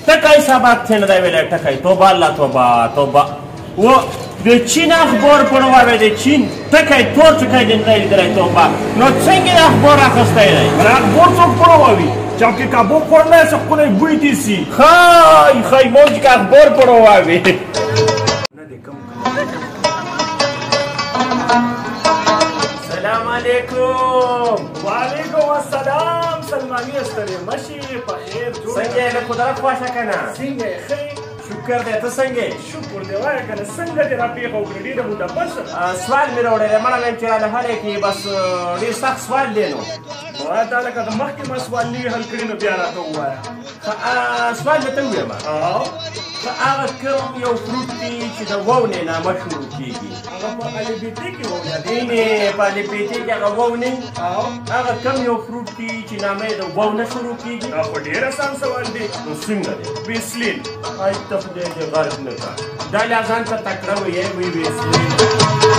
टकाई साबात थे ना वेले टकाई तोबा अल्लाह तोबा तोबा वो de China अखबार पढ़वावे de Chin टकाई तोर टकाई दिन नहीं इधर तोबा नो चंगे अखबार आखस्ता है ना अखबार तो पढ़वावी जबकि काबू पढ़ना है सबको नहीं बुई थी सी खाई मौज का अखबार पढ़वावे सलाम अलैकुम वालेकुम अस्सलाम सलमानी अस्सलाम मशी बखैर संगे ने खुदा ख्वाशा कना संगे खैर शुक्र दे तो संगे शुक्र दे वाया कना संगे दे रापी को क्रेडिट मुदा बस सवाल मेरा ओडे मला में चला हले की बस ये सख्त सवाल लेनो और ताला का मखकी में सवाल नहीं हल करिनो बियाना तो हुआ है सवाल में तंगे ما فأغا كرم يو فروتي چه وونه نا مشهور کیږي هغه په البیتی کې وونه دینه په البیتی کې هغه وونه هغه کم یو فروټي چې نامه د وونه شروع کیږي په ډیر آسان سوال دی نو څنګه دی بیسلین آی ته دې غلط نه کا دا لازم ته تکړه وي ویسلین